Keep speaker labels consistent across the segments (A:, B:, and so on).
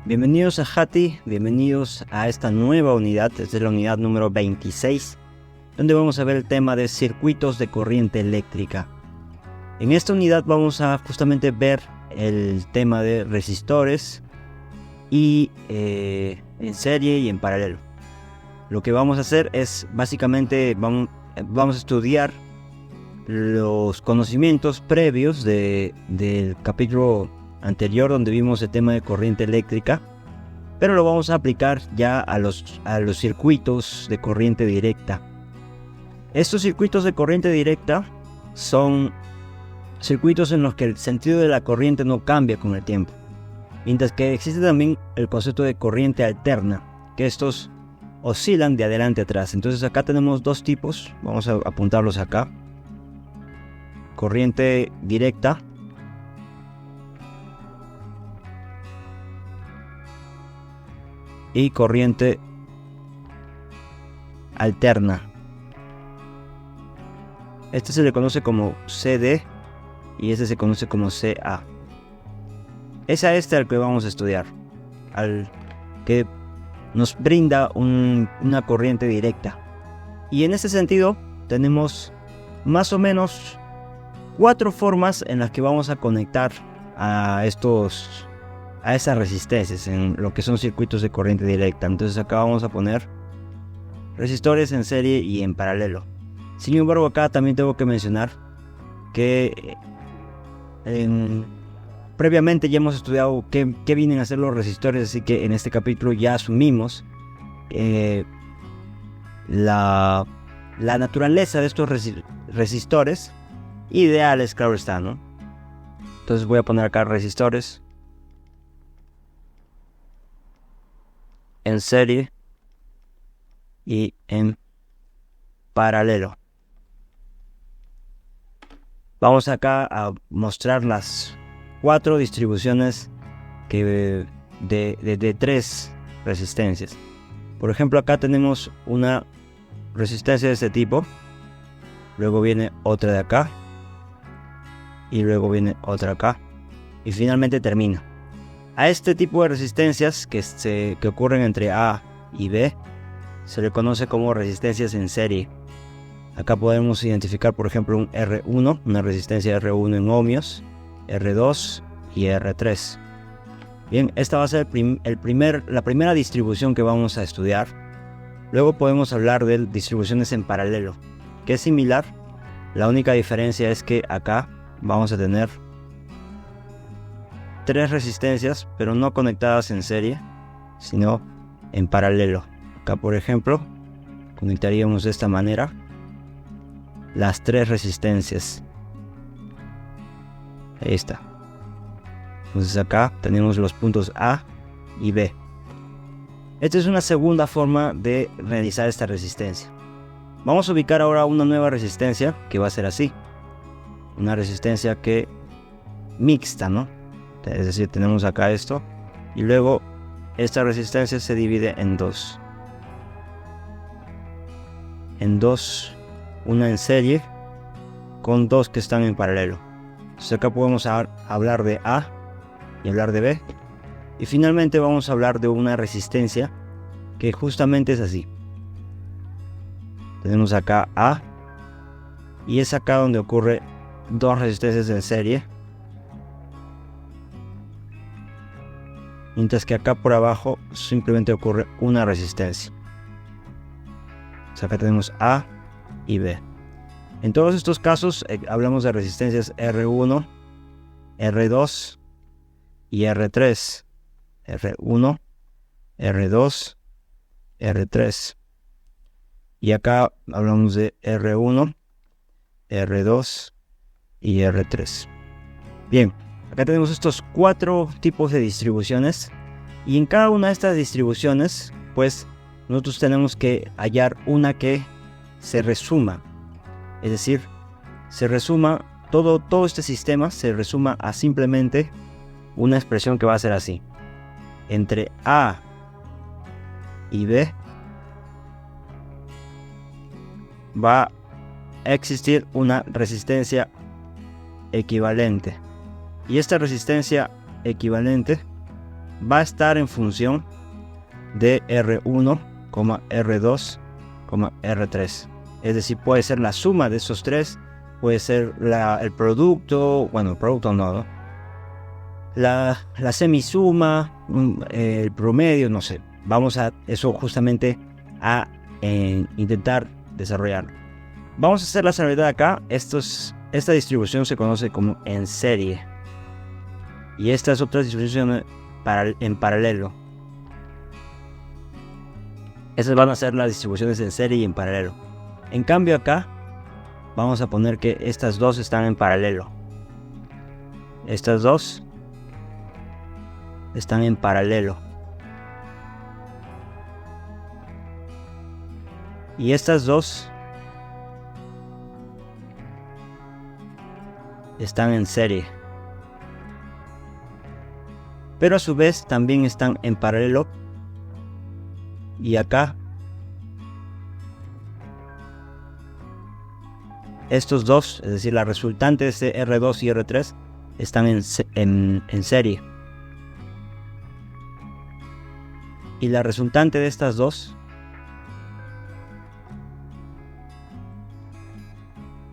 A: Bienvenidos a HATI, bienvenidos a esta nueva unidad, esta es la unidad número 26, donde vamos a ver el tema de circuitos de corriente eléctrica. En esta unidad vamos a justamente ver el tema de resistores y en serie y en paralelo. Lo que vamos a hacer es básicamente vamos a estudiar los conocimientos previos del capítulo anterior donde vimos el tema de corriente eléctrica, pero lo vamos a aplicar ya a los circuitos de corriente directa. Estos circuitos de corriente directa son circuitos en los que el sentido de la corriente no cambia con el tiempo, mientras que existe también el concepto de corriente alterna, que estos oscilan de adelante a atrás. Entonces acá tenemos dos tipos, vamos a apuntarlos acá: corriente directa y corriente alterna. Este se le conoce como CD y este se conoce como CA. Es a este al que vamos a estudiar, al que nos brinda una corriente directa. Y en este sentido tenemos más o menos 4 formas en las que vamos a conectar a esas resistencias en lo que son circuitos de corriente directa. Entonces acá vamos a poner resistores en serie y en paralelo. Sin embargo, acá también tengo que mencionar que previamente ya hemos estudiado qué vienen a ser los resistores, así que en este capítulo ya asumimos la naturaleza de estos resistores ideales, claro está, ¿no? Entonces voy a poner acá resistores en serie y en paralelo. Vamos acá a mostrar las 4 distribuciones de 3 resistencias. Por ejemplo, acá tenemos una resistencia de este tipo, luego viene otra de acá y luego viene otra acá y finalmente termina. A este tipo de resistencias que ocurren entre A y B se le conoce como resistencias en serie. Acá podemos identificar, por ejemplo, un R1, una resistencia R1 en ohmios, R2 y R3. Bien, esta va a ser la primera distribución que vamos a estudiar. Luego podemos hablar de distribuciones en paralelo, que es similar. La única diferencia es que acá vamos a tener 3 resistencias, pero no conectadas en serie, sino en paralelo. Acá, por ejemplo, conectaríamos de esta manera las 3 resistencias. Ahí está. Entonces acá tenemos los puntos A y B. Esta es una segunda forma de realizar esta resistencia. Vamos a ubicar ahora una nueva resistencia que va a ser así. Una resistencia que mixta, ¿no? Es decir, tenemos acá esto y luego esta resistencia se divide en dos. Una en serie con 2 que están en paralelo. Entonces acá podemos hablar de A y hablar de B. Y finalmente vamos a hablar de una resistencia que justamente es así. Tenemos acá A y es acá donde ocurre 2 resistencias en serie. Mientras que acá por abajo simplemente ocurre una resistencia. Entonces acá tenemos A y B. En todos estos casos hablamos de resistencias R1, R2 y R3. R1, R2, R3. Y acá hablamos de R1, R2 y R3. Bien. Acá tenemos estos 4 tipos de distribuciones y en cada una de estas distribuciones pues nosotros tenemos que hallar una que se resuma, es decir, se resuma todo este sistema se resuma a simplemente una expresión que va a ser así: entre A y B va a existir una resistencia equivalente. Y esta resistencia equivalente va a estar en función de R1, R2, R3. Es decir, puede ser la suma de esos tres, puede ser el producto, bueno, el producto no, la semisuma, el promedio, no sé. Vamos a eso justamente a intentar desarrollarlo. Vamos a hacer la salvedad acá. Esta distribución se conoce como en serie. Y estas otras distribuciones en paralelo. Esas van a ser las distribuciones en serie y en paralelo. En cambio acá vamos a poner que estas dos están en paralelo. Estas dos están en paralelo. Y estas dos están en serie. Pero a su vez también están en paralelo. Y acá estos dos, es decir, la resultante de este R2 y R3 están en serie. Y la resultante de estas dos,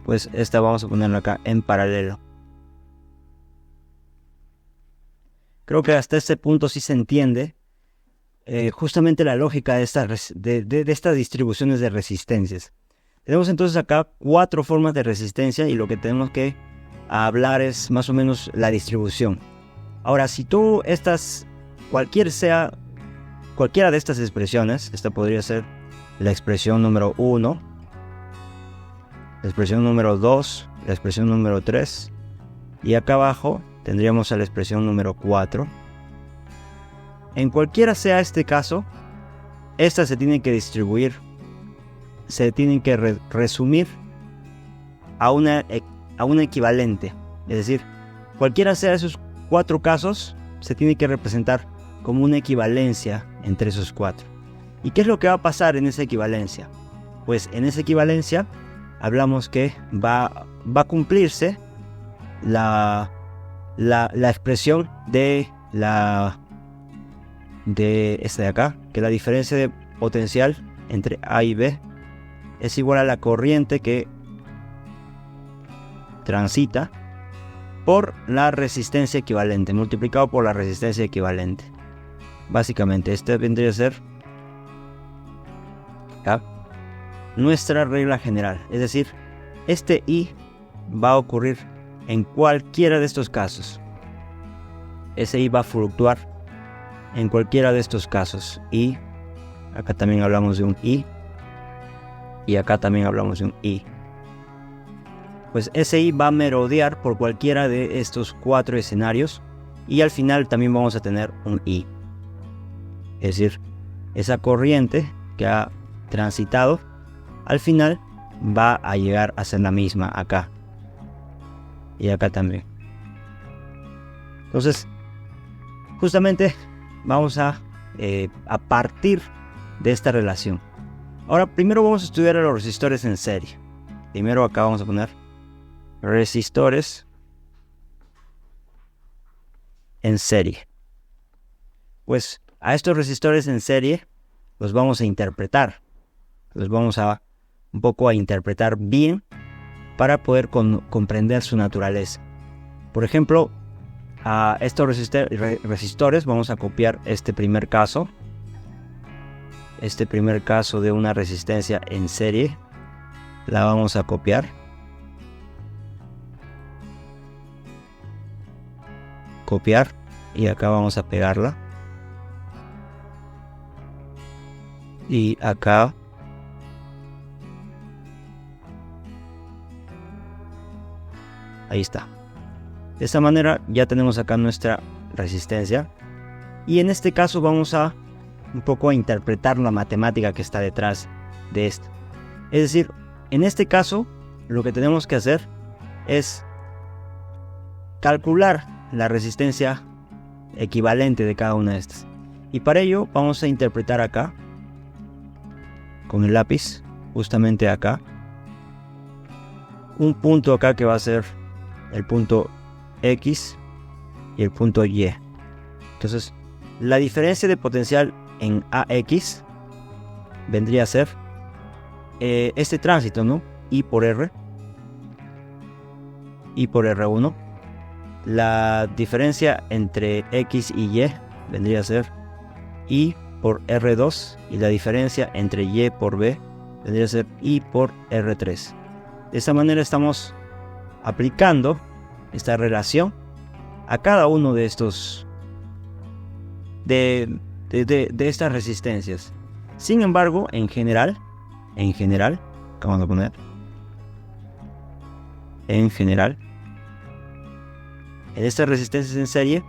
A: pues esta vamos a ponerla acá en paralelo. Creo que hasta este punto sí se entiende justamente la lógica de estas distribuciones de resistencias. Tenemos entonces acá 4 formas de resistencia y lo que tenemos que hablar es más o menos la distribución. Ahora, si tú cualquiera de estas expresiones, esta podría ser la expresión número 1, la expresión número 2, la expresión número 3 y acá abajo tendríamos a la expresión número 4. En cualquiera sea este caso, estas se tienen que distribuir, se tienen que resumir a una equivalente. Es decir, cualquiera sea esos 4 casos, se tiene que representar como una equivalencia entre esos 4. ¿Y qué es lo que va a pasar en esa equivalencia? Pues en esa equivalencia hablamos que va a cumplirse la expresión de esta de acá, que la diferencia de potencial entre A y B es igual a la corriente que transita por la resistencia equivalente, multiplicado por la resistencia equivalente. Básicamente, este vendría a ser nuestra regla general. Es decir, este I va a ocurrir en cualquiera de estos casos. Ese I va a fluctuar en cualquiera de estos casos. Y acá también hablamos de un I. Y acá también hablamos de un I. Pues ese I va a merodear por cualquiera de estos 4 escenarios. Y al final también vamos a tener un I. Es decir, esa corriente que ha transitado, al final va a llegar a ser la misma acá. Y acá también. Entonces, justamente vamos a partir de esta relación. Ahora, primero vamos a estudiar a los resistores en serie. Primero acá vamos a poner resistores en serie. Pues a estos resistores en serie los vamos a interpretar. Los vamos a un poco a interpretar bien para poder comprender su naturaleza. Por ejemplo, a estos resistores vamos a copiar este primer caso. Este primer caso de una resistencia en serie. La vamos a copiar. Copiar. Y acá vamos a pegarla. Y acá. Ahí está. De esta manera ya tenemos acá nuestra resistencia. Y en este caso vamos a un poco a interpretar la matemática que está detrás de esto. Es decir, en este caso lo que tenemos que hacer es calcular la resistencia equivalente de cada una de estas. Y para ello vamos a interpretar acá con el lápiz, justamente acá, un punto acá que va a ser el punto X y el punto Y. Entonces La diferencia de potencial en AX vendría a ser este tránsito, ¿no? I por R. I por R1. La diferencia entre X y Y vendría a ser I por R2. Y la diferencia entre Y por B vendría a ser I por R3. De esta manera estamos aplicando esta relación a cada uno de estos de estas resistencias. Sin embargo, en general, vamos a poner en general, en estas resistencias en serie,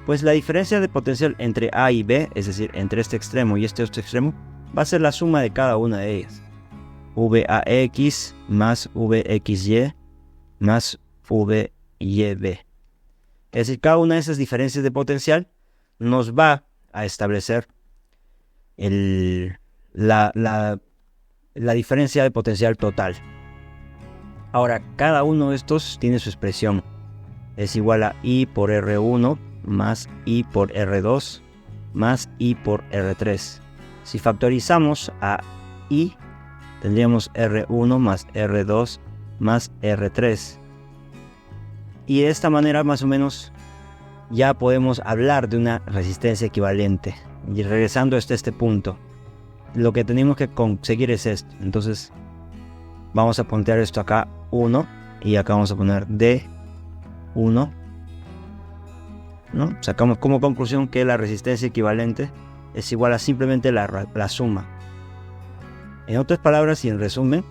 A: pues la diferencia de potencial entre A y B, es decir, entre este extremo y este otro extremo, va a ser la suma de cada una de ellas. VAX más VXY más VYB. Es decir, cada una de esas diferencias de potencial nos va a establecer la diferencia de potencial total. Ahora, cada uno de estos tiene su expresión. Es igual a I por R1 más I por R2 más I por R3. Si factorizamos a I, tendríamos R1 más R2 más R3. Y de esta manera más o menos ya podemos hablar de una resistencia equivalente. Y regresando hasta este punto, lo que tenemos que conseguir es esto. Entonces vamos a poner esto acá 1 y acá vamos a poner D1, ¿no? Sacamos como conclusión que la resistencia equivalente es igual a simplemente la suma. En otras palabras y en resumen,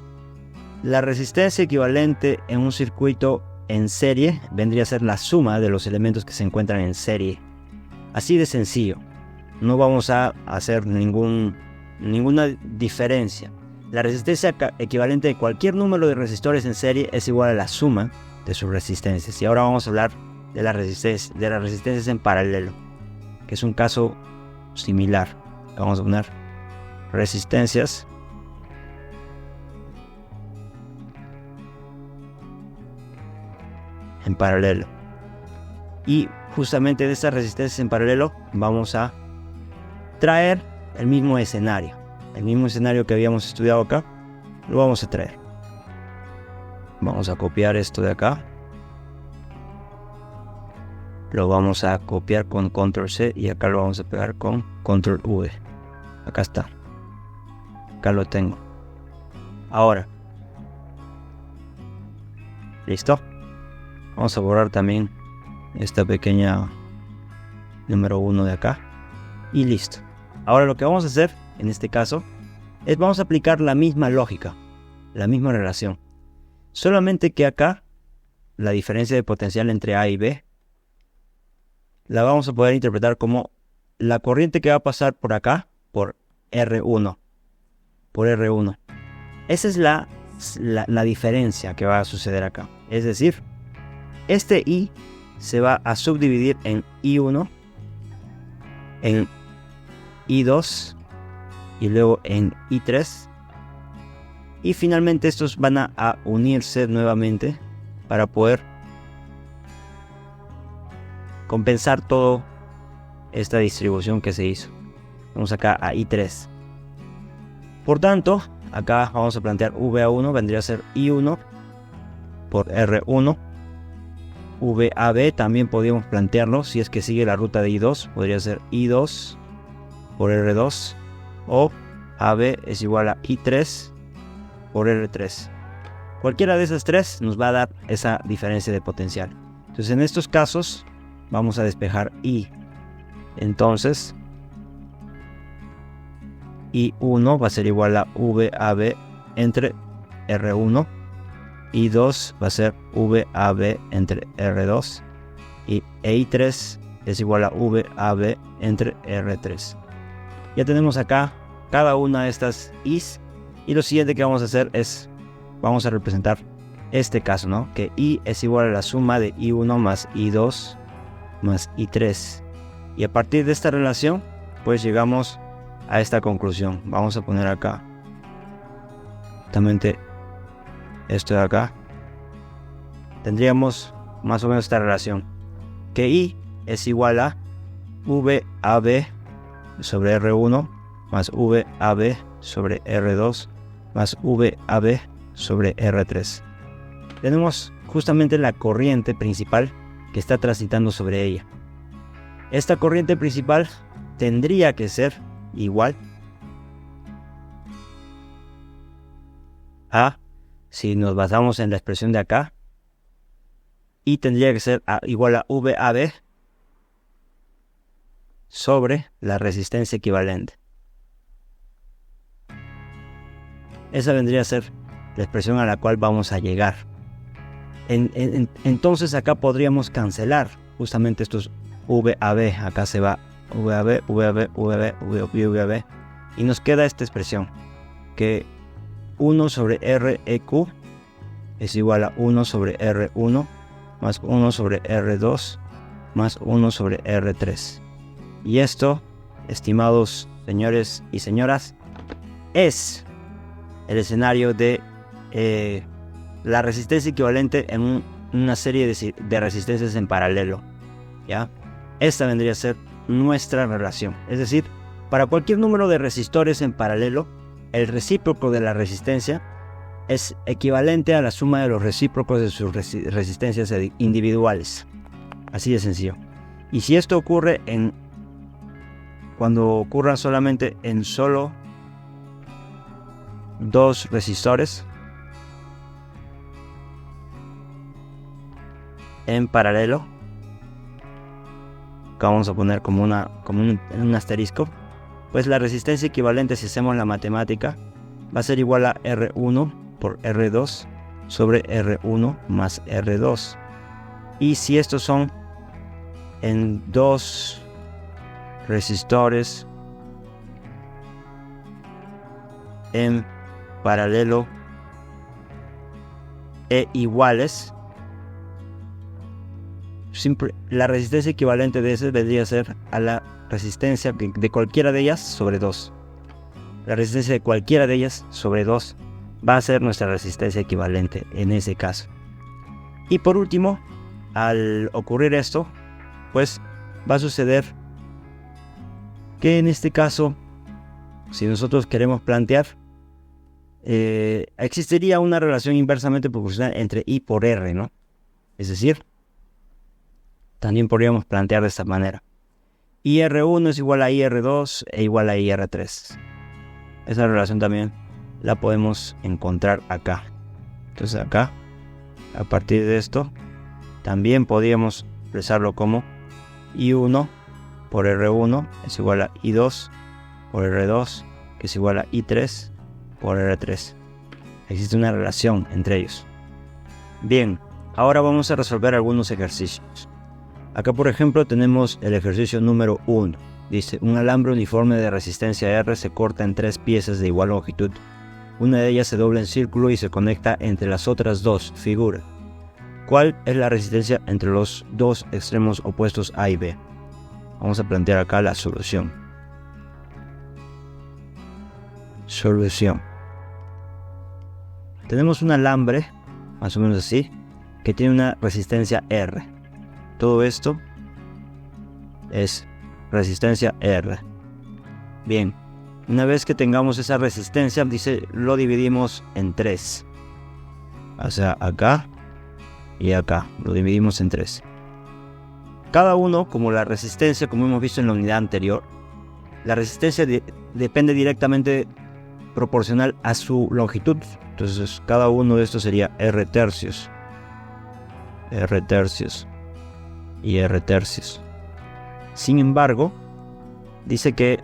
A: la resistencia equivalente en un circuito en serie vendría a ser la suma de los elementos que se encuentran en serie. Así de sencillo. No vamos a hacer ninguna diferencia. La resistencia equivalente de cualquier número de resistores en serie es igual a la suma de sus resistencias. Y ahora vamos a hablar de las resistencias en paralelo, que es un caso similar. Vamos a poner resistencias en paralelo. Y justamente de estas resistencias en paralelo vamos a traer el mismo escenario que habíamos estudiado acá. Lo vamos a traer. Vamos a copiar esto de acá, lo vamos a copiar con Control C y acá lo vamos a pegar con Control V. Acá está, acá lo tengo. Ahora, listo. Vamos a borrar también esta pequeña número 1 de acá. Y listo. Ahora lo que vamos a hacer en este caso es vamos a aplicar la misma lógica, la misma relación. Solamente que acá la diferencia de potencial entre A y B la vamos a poder interpretar como la corriente que va a pasar por acá, por R1. Por R1. Esa es la diferencia que va a suceder acá. Es decir, este I se va a subdividir en I1, en I2 y luego en I3. Y finalmente estos van a unirse nuevamente para poder compensar toda esta distribución que se hizo. Vamos acá a I3. Por tanto, acá vamos a plantear VA1 vendría a ser I1 por R1. VAB también podríamos plantearlo si es que sigue la ruta de I2. Podría ser I2 por R2 o AB es igual a I3 por R3. Cualquiera de esas tres nos va a dar esa diferencia de potencial. Entonces en estos casos vamos a despejar I. Entonces I1 va a ser igual a VAB entre R1. I2 va a ser VAB entre R2 y I3 es igual a VAB entre R3. Ya tenemos acá cada una de estas I's y lo siguiente que vamos a hacer es vamos a representar este caso, ¿no? Que I es igual a la suma de I1 más I2 más I3 y a partir de esta relación pues llegamos a esta conclusión. Vamos a poner acá justamente esto de acá. Tendríamos más o menos esta relación, que I es igual a VAB sobre R1 más VAB sobre R2 más VAB sobre R3. Tenemos justamente la corriente principal que está transitando sobre ella. Esta corriente principal tendría que ser igual a, si nos basamos en la expresión de acá, y tendría que ser igual a VAB sobre la resistencia equivalente. Esa vendría a ser la expresión a la cual vamos a llegar. Entonces acá podríamos cancelar justamente estos VAB. Acá se va VAB, VAB, VAB, VAB, y nos queda esta expresión que 1 sobre REQ es igual a 1 sobre R1 más 1 sobre R2 más 1 sobre R3. Y esto, estimados señores y señoras, es el escenario de la resistencia equivalente en una serie de resistencias en paralelo, ¿ya? Esta vendría a ser nuestra relación. Es decir, para cualquier número de resistores en paralelo, el recíproco de la resistencia es equivalente a la suma de los recíprocos de sus resistencias individuales. Así de sencillo. Y si esto ocurre cuando ocurran solamente en solo dos resistores en paralelo, acá vamos a poner como un asterisco, pues la resistencia equivalente, si hacemos la matemática, va a ser igual a R1 por R2 sobre R1 más R2. Y si estos son en dos resistores en paralelo e iguales, la resistencia equivalente de ese vendría a ser a la resistencia de cualquiera de ellas sobre 2. La resistencia de cualquiera de ellas sobre 2 va a ser nuestra resistencia equivalente en ese caso. Y por último, al ocurrir esto, pues va a suceder que en este caso, si nosotros queremos plantear, existiría una relación inversamente proporcional entre I por R, ¿no? Es decir, también podríamos plantear de esta manera: IR1 es igual a IR2 e igual a IR3. Esa relación también la podemos encontrar acá. Entonces acá, a partir de esto, también podríamos expresarlo como I1 por R1 es igual a I2 por R2, que es igual a I3 por R3. Existe una relación entre ellos. Bien, ahora vamos a resolver algunos ejercicios. Acá, por ejemplo, tenemos el ejercicio número 1. Dice: un alambre uniforme de resistencia R se corta en 3 piezas de igual longitud. Una de ellas se dobla en círculo y se conecta entre las otras dos. Figura. ¿Cuál es la resistencia entre los dos extremos opuestos A y B? Vamos a plantear acá la solución. Solución. Tenemos un alambre, más o menos así, que tiene una resistencia R. Todo esto es resistencia R. Bien, una vez que tengamos esa resistencia, dice, lo dividimos en 3. O sea, acá y acá, lo dividimos en 3. Cada uno, como la resistencia, como hemos visto en la unidad anterior, la resistencia depende directamente proporcional a su longitud. Entonces, cada uno de estos sería R tercios. R tercios. Y R tercios. Sin embargo, dice que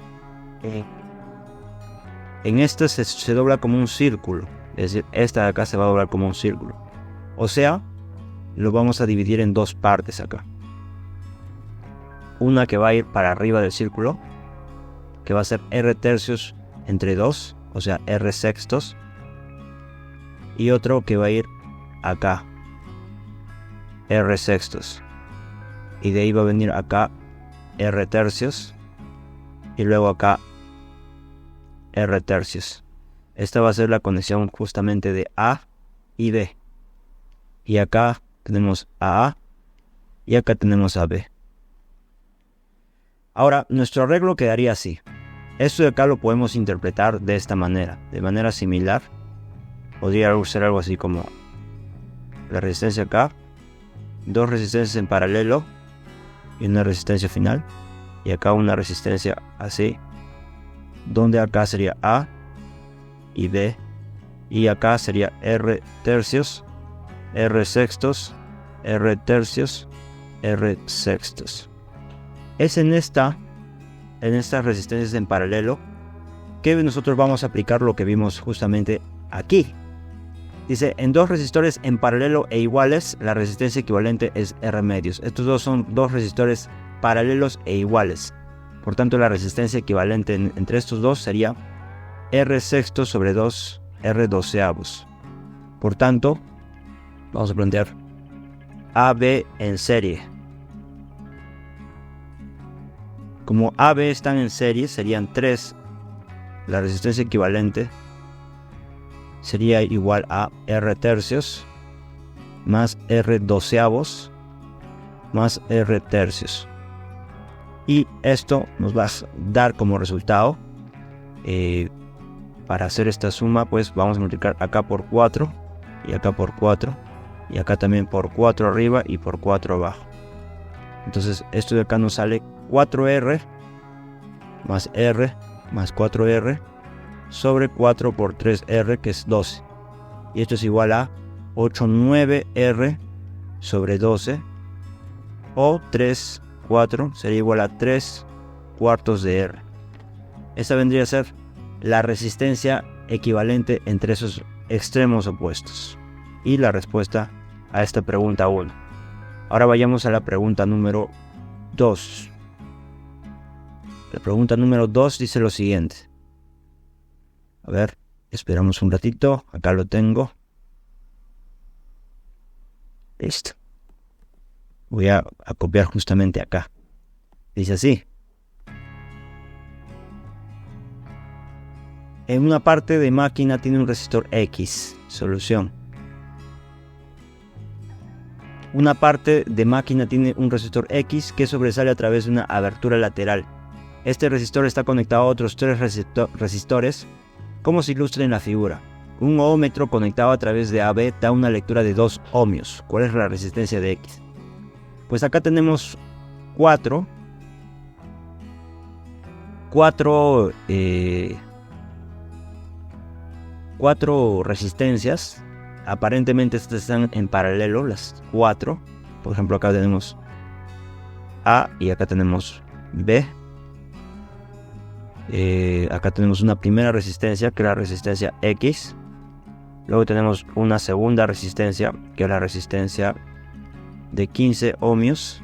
A: en esta se dobla como un círculo. Es decir, esta de acá se va a doblar como un círculo. O sea, lo vamos a dividir en dos partes acá. Una que va a ir para arriba del círculo, que va a ser R tercios entre 2, o sea, R sextos. Y otro que va a ir acá, R sextos. Y de ahí va a venir acá R tercios. Y luego acá R tercios. Esta va a ser la conexión justamente de A y B. Y acá tenemos a A y acá tenemos a B. Ahora, nuestro arreglo quedaría así. Esto de acá lo podemos interpretar de esta manera. De manera similar. Podría ser algo así como la resistencia acá. 2 resistencias en paralelo. Y una resistencia final. Y acá una resistencia así. Donde acá sería A y B. Y acá sería R tercios, R sextos, R tercios, R sextos. Es en estas resistencias en paralelo que nosotros vamos a aplicar lo que vimos justamente aquí. Dice, en 2 resistores en paralelo e iguales, la resistencia equivalente es R medios. Estos dos son 2 resistores paralelos e iguales. Por tanto, la resistencia equivalente entre estos dos sería R sextos sobre 2 R doceavos. Por tanto, vamos a plantear AB en serie. Como AB están en serie, serían 3. La resistencia equivalente sería igual a R tercios más R doceavos más R tercios. Y esto nos va a dar como resultado, para hacer esta suma, pues vamos a multiplicar acá por 4 y acá por 4 y acá también por 4 arriba y por 4 abajo. Entonces esto de acá nos sale 4R más 4R sobre 4 por 3R, que es 12. Y esto es igual a 89R sobre 12, o 4 sería igual a 3 cuartos de R. Esta vendría a ser la resistencia equivalente entre esos extremos opuestos. Y la respuesta a esta pregunta 1. Ahora vayamos a la pregunta número 2. La pregunta número 2 dice lo siguiente. A ver, esperamos un ratito. Acá lo tengo. Listo. Voy a copiar justamente acá. Dice así. En una parte de máquina tiene un resistor X. Solución. Una parte de máquina tiene un resistor X que sobresale a través de una abertura lateral. Este resistor está conectado a otros 3 resistores, como se ilustra en la figura. Un ohmímetro conectado a través de AB da una lectura de 2 ohmios. ¿Cuál es la resistencia de X? Pues acá tenemos 4 resistencias. Aparentemente estas están en paralelo, las 4. Por ejemplo, acá tenemos A y acá tenemos B. Acá tenemos una primera resistencia, que es la resistencia X. Luego tenemos una segunda resistencia, que es la resistencia de 15 ohmios.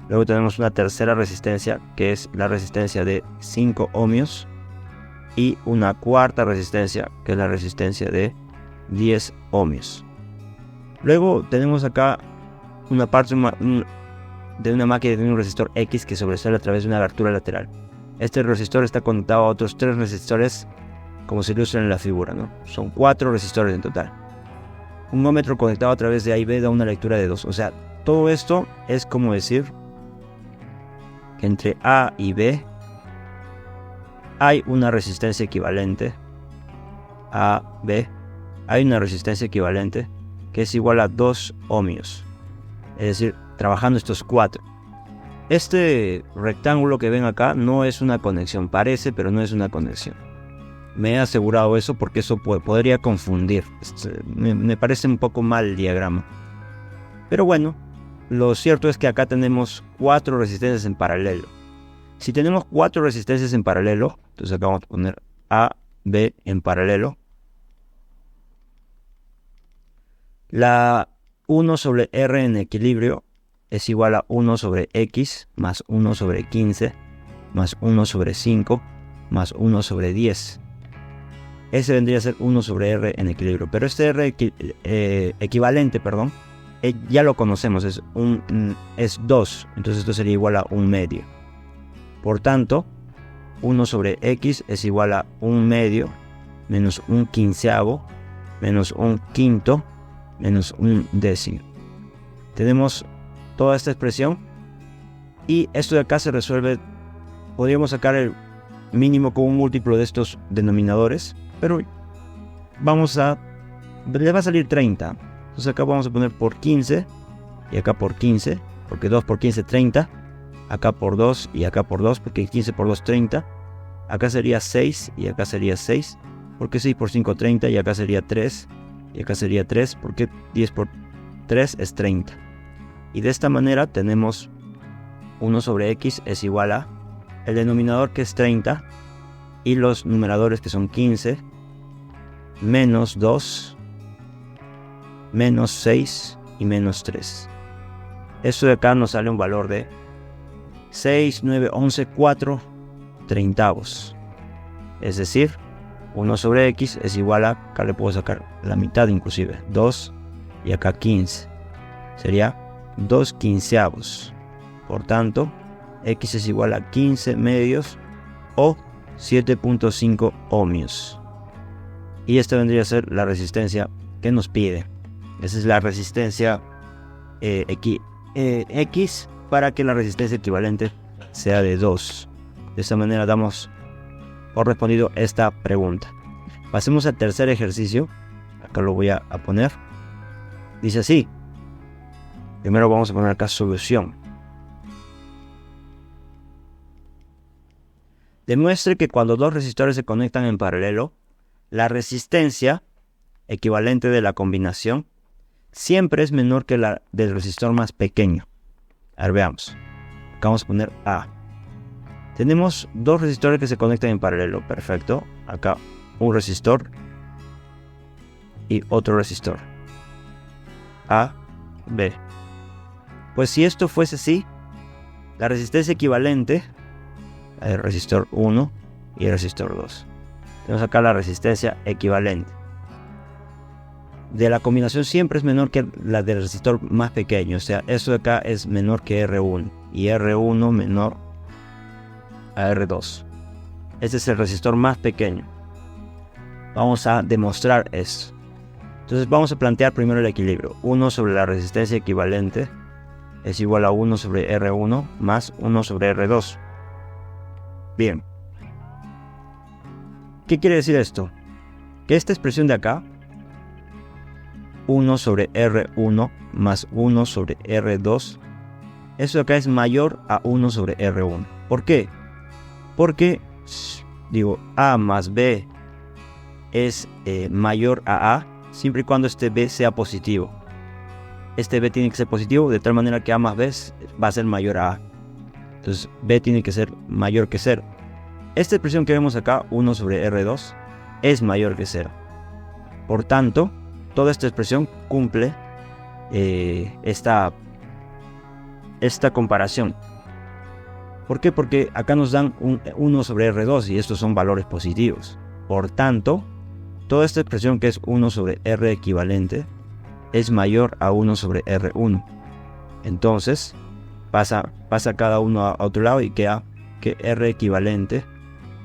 A: Luego tenemos una tercera resistencia, que es la resistencia de 5 ohmios. Y una cuarta resistencia, que es la resistencia de 10 ohmios. Luego tenemos acá una parte de una máquina que tiene un resistor X que sobresale a través de una abertura lateral. Este resistor está conectado a otros 3 resistores, como se ilustra en la figura, ¿no? Son 4 resistores en total. Un ohmímetro conectado a través de A y B da una lectura de 2. O sea, todo esto es como decir que entre A y B hay una resistencia equivalente. A, B, hay una resistencia equivalente que es igual a 2 ohmios. Es decir, trabajando estos 4. Este rectángulo que ven acá no es una conexión. Parece, pero no es una conexión. Me he asegurado eso porque eso podría confundir. Me parece un poco mal el diagrama. Pero bueno, lo cierto es que acá tenemos 4 resistencias en paralelo. Si tenemos 4 resistencias en paralelo, entonces acá vamos a poner A, B en paralelo. La 1 sobre R en equilibrio es igual a 1 sobre X más 1 sobre 15 más 1 sobre 5 más 1 sobre 10. Ese vendría a ser 1 sobre R en equilibrio. Pero este R equivalente, ya lo conocemos, es 2. Entonces esto sería igual a 1 medio. Por tanto, 1 sobre X es igual a 1 medio menos 1 quinceavo menos 1 quinto menos 1 décimo. Tenemos toda esta expresión y esto de acá se resuelve podríamos sacar el mínimo con un múltiplo de estos denominadores, pero le va a salir 30. Entonces acá vamos a poner por 15 y acá por 15, porque 2 por 15 30, acá por 2 y acá por 2, porque 15 por 2 30, acá sería 6 y acá sería 6, porque 6 por 5 30 y acá sería 3 y acá sería 3, porque 10 por 3 es 30. Y de esta manera tenemos 1 sobre x es igual a el denominador, que es 30, y los numeradores, que son 15, menos 2, menos 6 y menos 3. Esto de acá nos sale un valor de 6, 9, 11, 4 treintavos. Es decir, 1 sobre x es igual a, acá le puedo sacar la mitad inclusive, 2 y acá 15. Sería 2 quinceavos. Por tanto, x es igual a 15 medios o 7.5 ohmios. Y esta vendría a ser la resistencia que nos pide. Esa es la resistencia X, para que la resistencia equivalente sea de 2. De esta manera damos por respondido esta pregunta. Pasemos al tercer ejercicio. Acá lo voy a poner. Dice así. Primero vamos a poner acá solución. Demuestre que cuando dos resistores se conectan en paralelo, la resistencia equivalente de la combinación siempre es menor que la del resistor más pequeño. A ver, veamos. Acá vamos a poner A. Tenemos dos resistores que se conectan en paralelo. Perfecto. Acá un resistor y otro resistor. A, B. Pues si esto fuese así, la resistencia equivalente, el resistor 1 y el resistor 2. Tenemos acá la resistencia equivalente de la combinación siempre es menor que la del resistor más pequeño. O sea, esto de acá es menor que R1 y R1 menor a R2. Este es el resistor más pequeño. Vamos a demostrar esto. Entonces vamos a plantear primero el equilibrio. 1 sobre la resistencia equivalente es igual a 1 sobre R1 más 1 sobre R2. Bien. ¿Qué quiere decir esto? Que esta expresión de acá, 1 sobre R1 más 1 sobre R2, eso de acá es mayor a 1 sobre R1. ¿Por qué? Porque, digo, A más B es mayor a A, siempre y cuando este B sea positivo. Este B tiene que ser positivo, de tal manera que A más B va a ser mayor a A. Entonces B tiene que ser mayor que 0. Esta expresión que vemos acá, 1 sobre R2, es mayor que 0. Por tanto, toda esta expresión cumple esta comparación. ¿Por qué? Porque acá nos dan 1 sobre R2 y estos son valores positivos. Por tanto, toda esta expresión que es 1 sobre R equivalente es mayor a 1 sobre R1. Entonces, pasa cada uno a otro lado y queda que R equivalente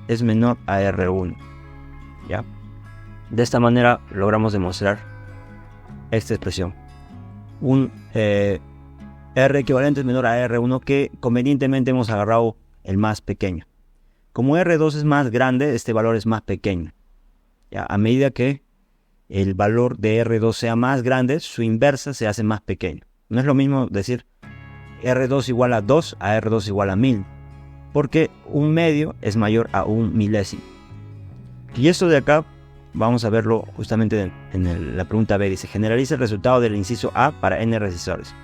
A: es menor a R1. ¿Ya? De esta manera logramos demostrar esta expresión. R equivalente es menor a R1, que convenientemente hemos agarrado el más pequeño. Como R2 es más grande, este valor es más pequeño. ¿Ya? A medida que el valor de R2 sea más grande, su inversa se hace más pequeño. No es lo mismo decir R2 igual a 2 a R2 igual a 1000, porque un medio es mayor a un milésimo. Y esto de acá vamos a verlo justamente en la pregunta B. Dice, generaliza el resultado del inciso A para n resistores.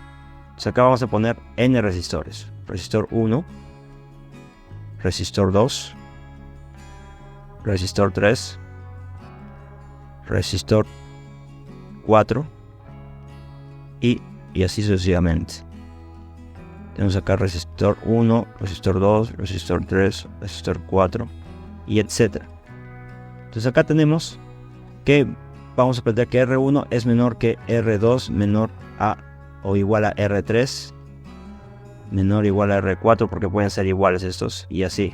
A: Entonces acá vamos a poner n resistores. Resistor 1, resistor 2, resistor 3, resistor 4 y así sucesivamente. Tenemos acá resistor 1, resistor 2, resistor 3, resistor 4 y etcétera. Entonces acá tenemos que vamos a plantear que R1 es menor que R2 menor a o igual a R3 menor o igual a R4, porque pueden ser iguales estos y así.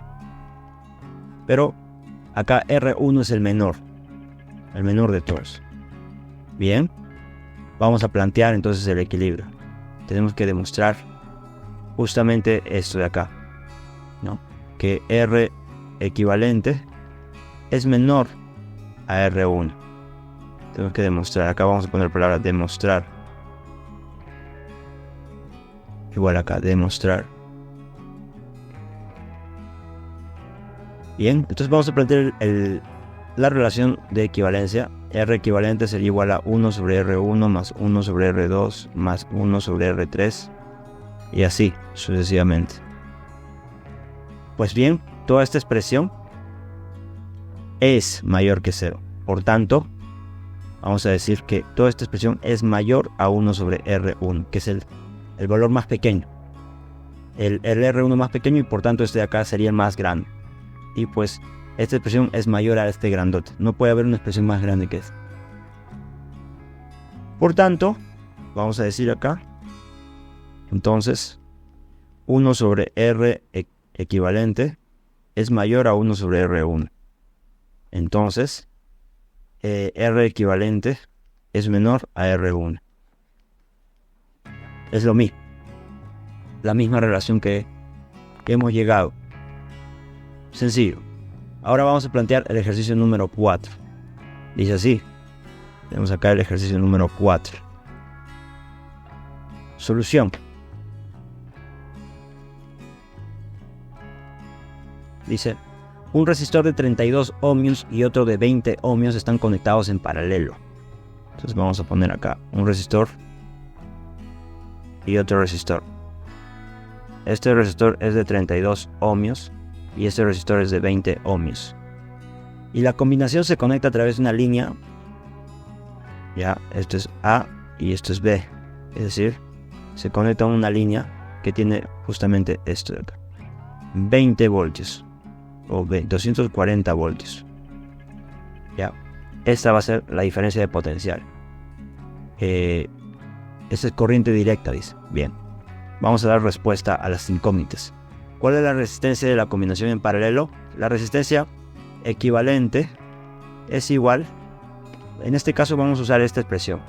A: Pero acá R1 es el menor de todos. Bien, vamos a plantear entonces el equilibrio. Tenemos que demostrar justamente esto de acá, ¿no? que R equivalente es menor a R1. Tengo que demostrar. Acá vamos a poner la palabra demostrar. Igual acá, demostrar. Bien, entonces vamos a plantear la relación de equivalencia. R equivalente sería igual a 1 sobre R1 más 1 sobre R2 más 1 sobre R3 y así sucesivamente. Pues bien, toda esta expresión es mayor que 0. Por tanto, vamos a decir que toda esta expresión es mayor a 1 sobre R1, que es el valor más pequeño. El R1 más pequeño y por tanto este de acá sería el más grande. Y pues esta expresión es mayor a este grandote. No puede haber una expresión más grande que esta. Por tanto, vamos a decir acá, entonces, 1 sobre R equivalente es mayor a 1 sobre R1. Entonces, R equivalente es menor a R1. Es lo mismo. La misma relación que hemos llegado. Sencillo. Ahora vamos a plantear el ejercicio número 4. Dice así. Tenemos acá el ejercicio número 4. Solución. Dice, un resistor de 32 ohmios y otro de 20 ohmios están conectados en paralelo. Entonces vamos a poner acá un resistor y otro resistor. Este resistor es de 32 ohmios y este resistor es de 20 ohmios. Y la combinación se conecta a través de una línea. Ya, esto es A y esto es B. Es decir, se conecta a una línea que tiene justamente esto de acá. 20 voltios. O 240 voltios. Ya, esta va a ser la diferencia de potencial. Esta es corriente directa, dice. Bien, vamos a dar respuesta a las incógnitas. ¿Cuál es la resistencia de la combinación en paralelo? La resistencia equivalente es igual. En este caso vamos a usar esta expresión.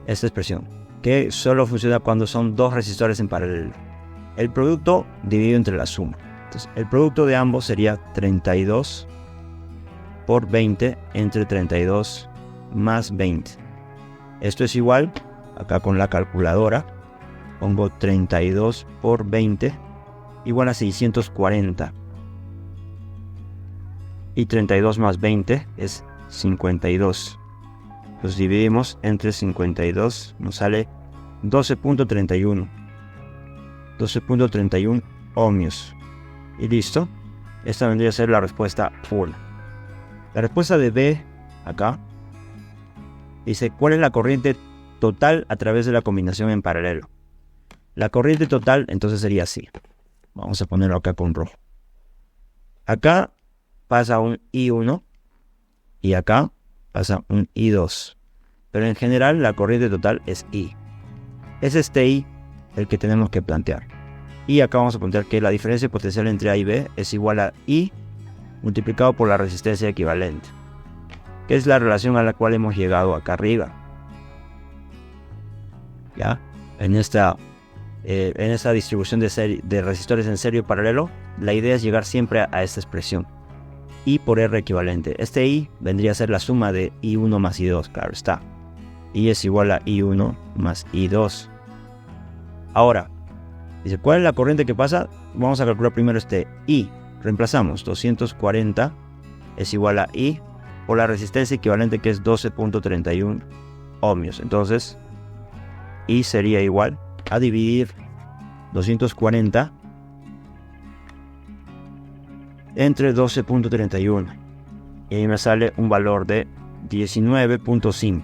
A: Esta expresión, que solo funciona cuando son dos resistores en paralelo. El producto dividido entre la suma. Entonces, el producto de ambos sería 32 por 20 entre 32 más 20. Esto es igual, acá con la calculadora, pongo 32 por 20 igual a 640. Y 32 más 20 es 52. Los dividimos entre 52, nos sale 12.31. 12.31 ohmios. Y listo. Esta vendría a ser la respuesta full. La respuesta de B, acá, dice, ¿cuál es la corriente total a través de la combinación en paralelo? La corriente total, entonces sería así. Vamos a ponerlo acá con rojo. Acá pasa un I1 y acá pasa un I2. Pero en general la corriente total es I. Es este I el que tenemos que plantear. Y acá vamos a plantear que la diferencia potencial entre A y B es igual a I multiplicado por la resistencia equivalente, que es la relación a la cual hemos llegado acá arriba. ¿Ya? En esta distribución de resistores en serio y paralelo, la idea es llegar siempre a esta expresión. I por R equivalente. Este I vendría a ser la suma de I1 más I2, claro está. I es igual a I1 más I2. Ahora, dice, ¿cuál es la corriente que pasa? Vamos a calcular primero este I. Reemplazamos, 240 es igual a I por la resistencia equivalente que es 12.31 ohmios. Entonces, I sería igual a dividir 240 entre 12.31. Y ahí me sale un valor de 19.5.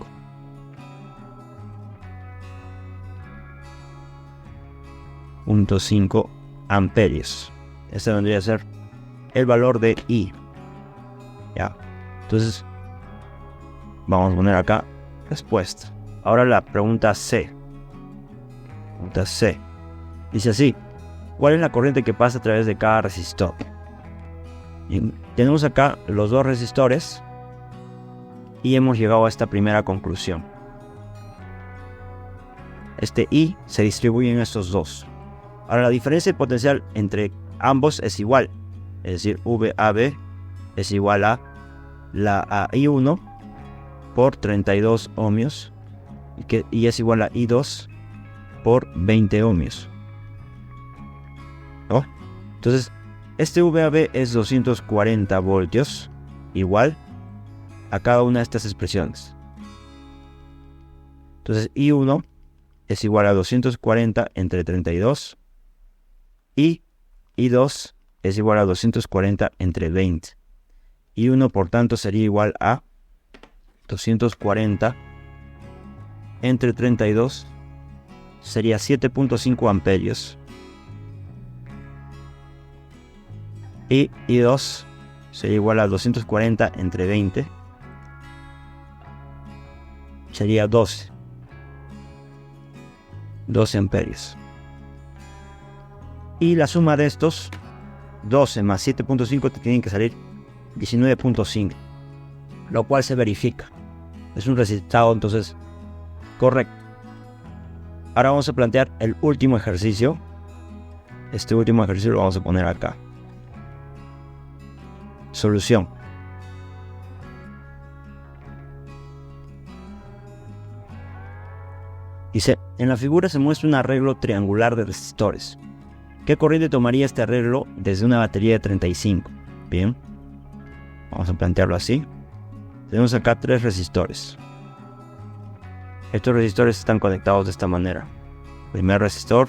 A: 0.5 amperios. Este vendría a ser el valor de I. Ya. Entonces, vamos a poner acá respuesta. Ahora la pregunta C. Pregunta C. Dice así: ¿cuál es la corriente que pasa a través de cada resistor? Y tenemos acá los dos resistores y hemos llegado a esta primera conclusión. Este I se distribuye en estos dos. Ahora, la diferencia de potencial entre ambos es igual. Es decir, VAB es igual a la I1 por 32 ohmios y es igual a I2 por 20 ohmios. ¿No? Entonces, este VAB es 240 voltios, igual a cada una de estas expresiones. Entonces, I1 es igual a 240 entre 32 y I2 es igual a 240 entre 20. I1, por tanto, sería igual a 240 entre 32, sería 7.5 amperios. Y I2 sería igual a 240 entre 20, sería 12 amperios. Y la suma de estos, 12 más 7.5, te tienen que salir 19.5, lo cual se verifica. Es un resultado entonces correcto. Ahora vamos a plantear el último ejercicio. Este último ejercicio lo vamos a poner acá. Solución. Dice, en la figura se muestra un arreglo triangular de resistores. ¿Qué corriente tomaría este arreglo desde una batería de 35? Bien, vamos a plantearlo así. Tenemos acá 3 resistores. Estos resistores están conectados de esta manera. Primer resistor,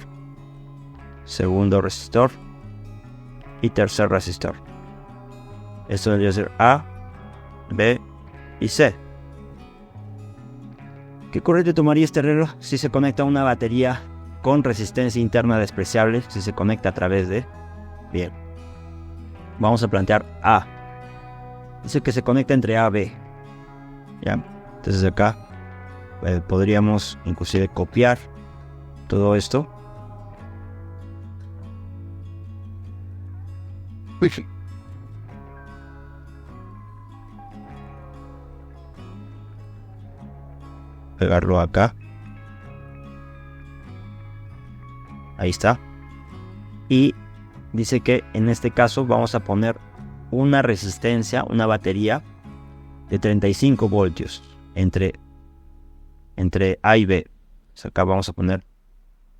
A: segundo resistor y tercer resistor. Esto debería ser A, B y C. ¿Qué corriente tomaría este arreglo si se conecta a una batería con resistencia interna despreciable? Si se conecta a través de... Bien. Vamos a plantear A. Dice que se conecta entre A y B. ¿Ya? Entonces acá podríamos inclusive copiar todo esto. Pegarlo acá. Ahí está. Y dice que en este caso vamos a poner una resistencia, una batería de 35 voltios entre A y B. Entonces acá vamos a poner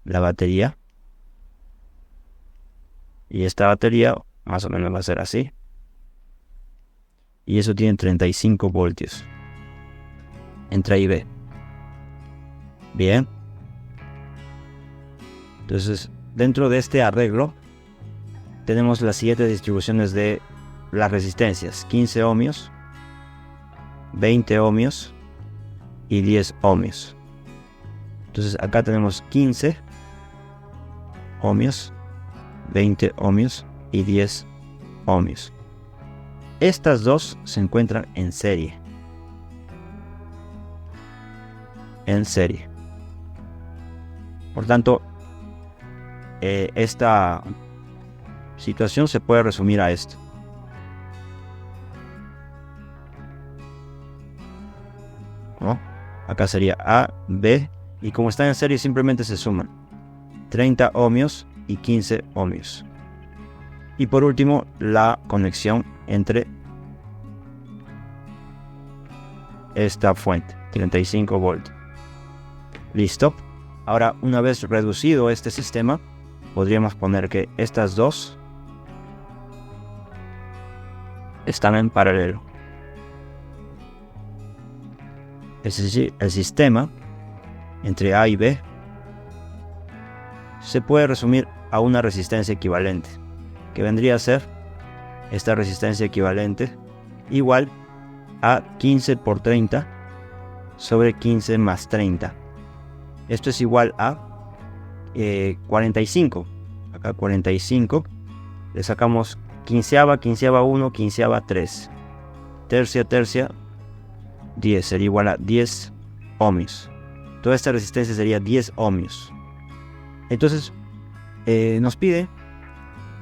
A: la batería. Y esta batería más o menos va a ser así. Y eso tiene 35 voltios entre A y B. Bien. Entonces, dentro de este arreglo tenemos las siguientes distribuciones de las resistencias: 15 ohmios, 20 ohmios y 10 ohmios. Entonces acá tenemos 15 ohmios, 20 ohmios y 10 ohmios. Estas dos se encuentran en serie. En serie. Por tanto, esta situación se puede resumir a esto. ¿No? Acá sería A, B, y como están en serie simplemente se suman 30 ohmios y 15 ohmios. Y por último, la conexión entre esta fuente, 35 voltios. Listo. Ahora, una vez reducido este sistema, podríamos poner que estas dos están en paralelo. Es decir, el sistema entre A y B se puede resumir a una resistencia equivalente, que vendría a ser esta resistencia equivalente igual a 15 por 30 sobre 15 más 30. Esto es igual a 45. Acá 45. Le sacamos quinceava, quinceava 1, quinceava 3. Tercia, tercia, 10. Sería igual a 10 ohmios. Toda esta resistencia sería 10 ohmios. Entonces, nos pide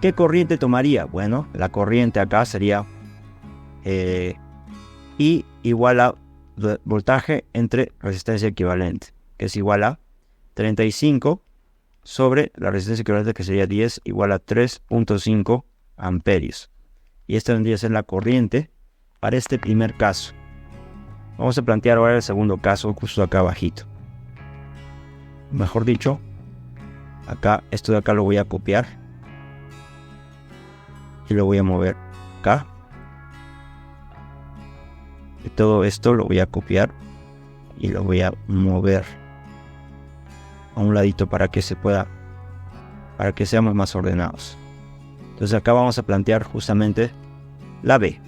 A: ¿qué corriente tomaría? Bueno, la corriente acá sería I igual a voltaje entre resistencia equivalente, que es igual a 35 sobre la resistencia equivalente, que sería 10 igual a 3.5 amperios. Y esta vendría a ser la corriente para este primer caso. Vamos a plantear ahora el segundo caso, justo acá abajito. Mejor dicho, acá, esto de acá lo voy a copiar y lo voy a mover acá. Y todo esto lo voy a copiar y lo voy a mover a un ladito para que seamos más ordenados. Entonces acá vamos a plantear justamente la B.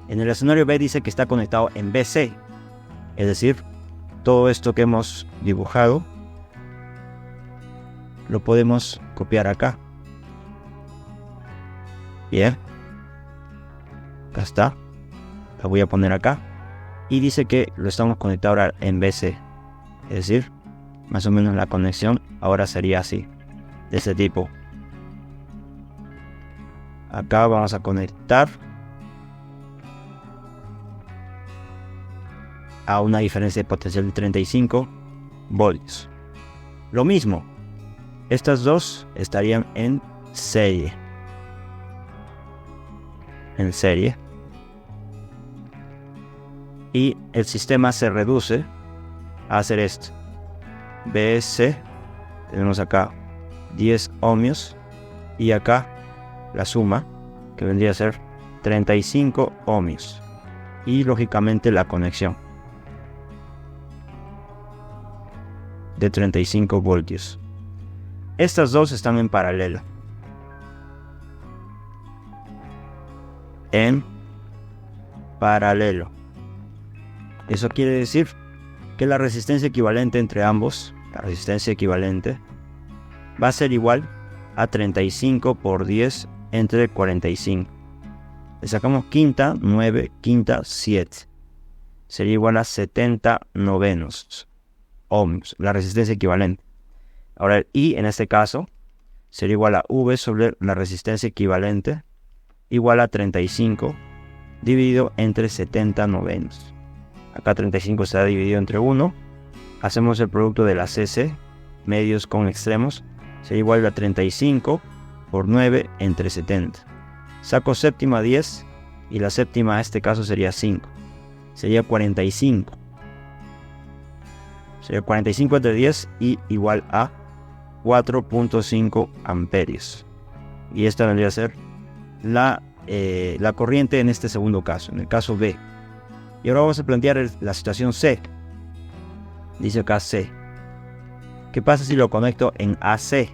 A: En el escenario B dice que está conectado en BC, es decir, todo esto que hemos dibujado lo podemos copiar acá. Bien, acá está, la voy a poner acá y dice que lo estamos conectando ahora en BC, es decir, más o menos la conexión ahora sería así, de ese tipo. Acá vamos a conectar a una diferencia de potencial de 35 voltios. Lo mismo, estas dos estarían en serie. Y el sistema se reduce a hacer esto. BS, tenemos acá 10 ohmios y acá la suma, que vendría a ser 35 ohmios, y lógicamente la conexión de 35 voltios. Estas dos están en paralelo. Eso quiere decir que la resistencia equivalente entre ambos, la resistencia equivalente, va a ser igual a 35 por 10 entre 45. Le sacamos quinta, 9, quinta, 7. Sería igual a 70 novenos ohmios, la resistencia equivalente. Ahora el I en este caso sería igual a V sobre la resistencia equivalente, igual a 35 dividido entre 70 novenos. Acá 35 está dividido entre 1. Hacemos el producto de la CC, medios con extremos, sería igual a 35 por 9 entre 70. Saco séptima 10 y la séptima en este caso sería 5. Sería 45. Sería 45 entre 10 y igual a 4.5 amperios. Y esta vendría a ser la corriente en este segundo caso, en el caso B. Y ahora vamos a plantear la situación C. Dice acá C. ¿Qué pasa si lo conecto en AC?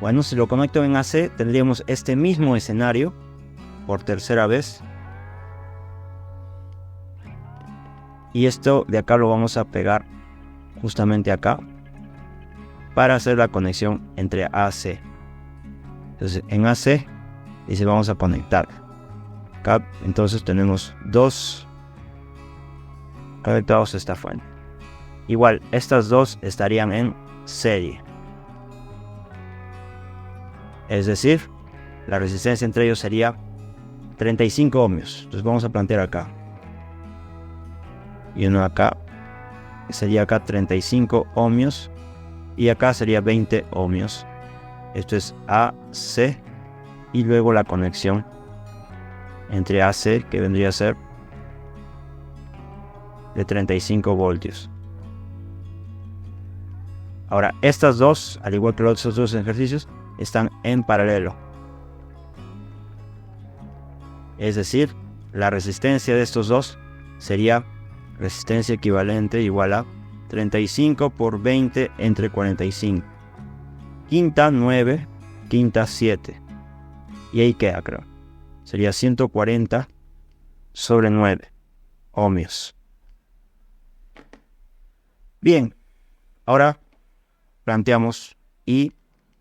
A: Bueno, si lo conecto en AC tendríamos este mismo escenario por tercera vez. Y esto de acá lo vamos a pegar justamente acá para hacer la conexión entre AC. Entonces en AC dice vamos a conectar. Acá entonces tenemos dos conectados a esta fuente. Igual estas dos estarían en serie. Es decir, la resistencia entre ellos sería 35 ohmios. Entonces vamos a plantear acá. Y uno acá. Sería acá 35 ohmios. Y acá sería 20 ohmios. Esto es AC. Y luego la conexión entre AC, que vendría a ser de 35 voltios. Ahora, estas dos, al igual que los otros dos ejercicios, están en paralelo. Es decir, la resistencia de estos dos sería resistencia equivalente igual a 35 por 20 entre 45. Quinta 9, quinta 7. Y ahí queda, creo. Sería 140 sobre 9 ohmios. Bien, ahora planteamos I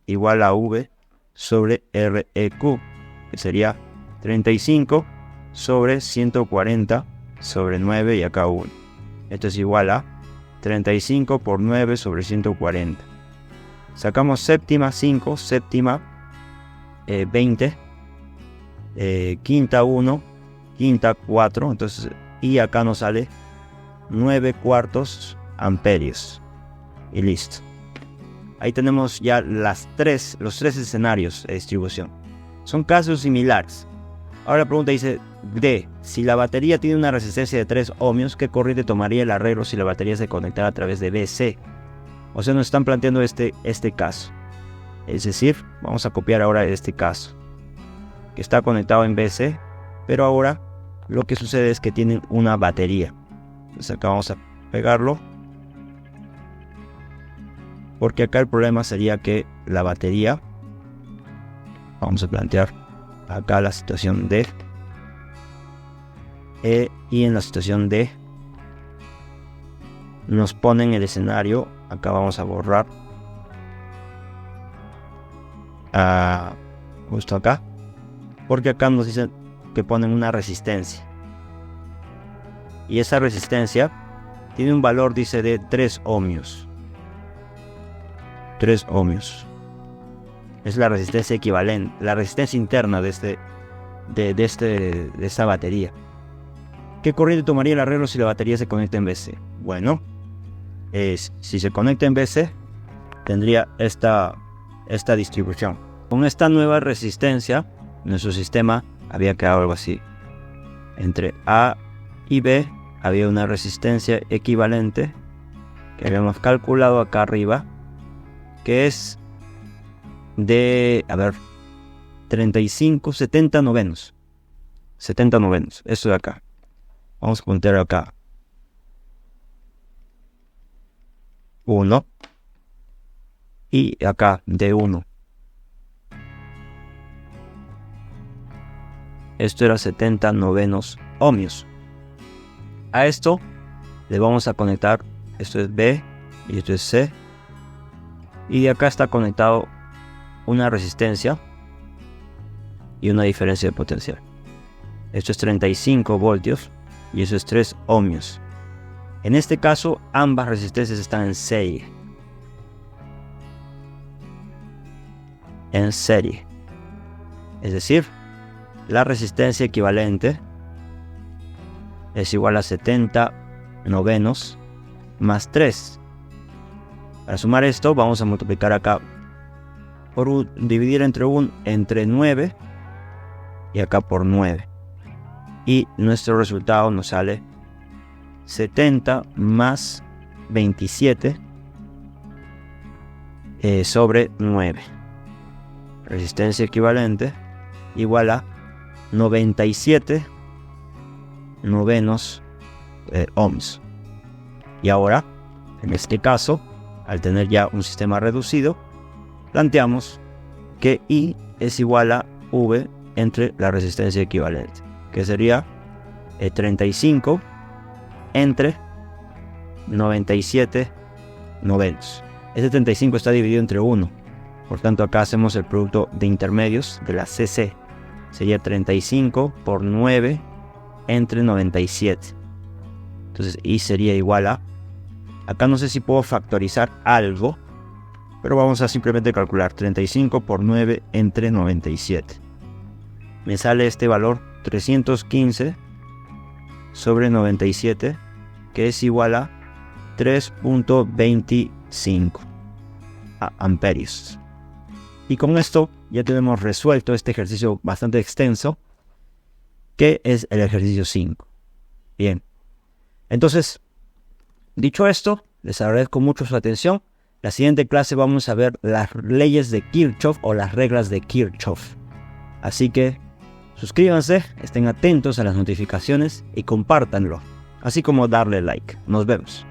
A: igual a V sobre REQ, que sería 35 sobre 140 sobre 9 y acá 1. Esto es igual a 35 por 9 sobre 140. Sacamos séptima 5, séptima 20, quinta 1, quinta 4, entonces y acá nos sale 9 cuartos amperios y listo. ahí tenemos ya los tres escenarios de distribución. Son casos similares. Ahora la pregunta dice, D, si la batería tiene una resistencia de 3 ohmios, ¿qué corriente tomaría el arreglo si la batería se conectara a través de BC? O sea, nos están planteando este caso. Es decir, vamos a copiar ahora este caso, que está conectado en BC, pero ahora lo que sucede es que tienen una batería. Entonces acá vamos a pegarlo, porque acá el problema sería que la batería, vamos a plantear acá la situación D, y en la situación D nos ponen el escenario. Acá vamos a borrar justo acá, porque acá nos dicen que ponen una resistencia, y esa resistencia tiene un valor, dice, de 3 ohmios. 3 ohmios es la resistencia equivalente, la resistencia interna de esta batería. ¿Qué corriente tomaría el arreglo si la batería se conecta en BC? Bueno, si se conecta en BC, tendría esta distribución. Con esta nueva resistencia, nuestro sistema había quedado algo así. Entre A y B había una resistencia equivalente que habíamos calculado acá arriba, que es de, 70 novenos. 70 novenos, eso de acá. Vamos a poner acá 1 y acá de 1. Esto era 70 novenos ohmios. A esto le vamos a conectar, esto es B y esto es C, y de acá está conectado una resistencia y una diferencia de potencial. Esto es 35 voltios y eso es 3 ohmios. En este caso, ambas resistencias están en serie. En serie. Es decir, la resistencia equivalente es igual a 70 novenos más 3. Para sumar esto, vamos a multiplicar acá por dividir entre 9 y acá por 9. Y nuestro resultado nos sale 70 más 27 sobre 9. Resistencia equivalente igual a 97 novenos ohms. Y ahora, en este caso, al tener ya un sistema reducido, planteamos que I es igual a V entre la resistencia equivalente, que sería 35 entre 97 novenos. Este 35 está dividido entre 1, por tanto acá hacemos el producto de intermedios de la CC, sería 35 por 9 entre 97. Entonces I sería igual a, acá no sé si puedo factorizar algo, pero vamos a simplemente calcular 35 por 9 entre 97. Me sale este valor 315 sobre 97, que es igual a 3.25 amperios. Y con esto ya tenemos resuelto este ejercicio bastante extenso, que es el ejercicio 5. Bien, entonces, dicho esto, les agradezco mucho su atención. La siguiente clase vamos a ver las leyes de Kirchhoff o las reglas de Kirchhoff. Así que suscríbanse, estén atentos a las notificaciones y compártanlo, así como darle like. Nos vemos.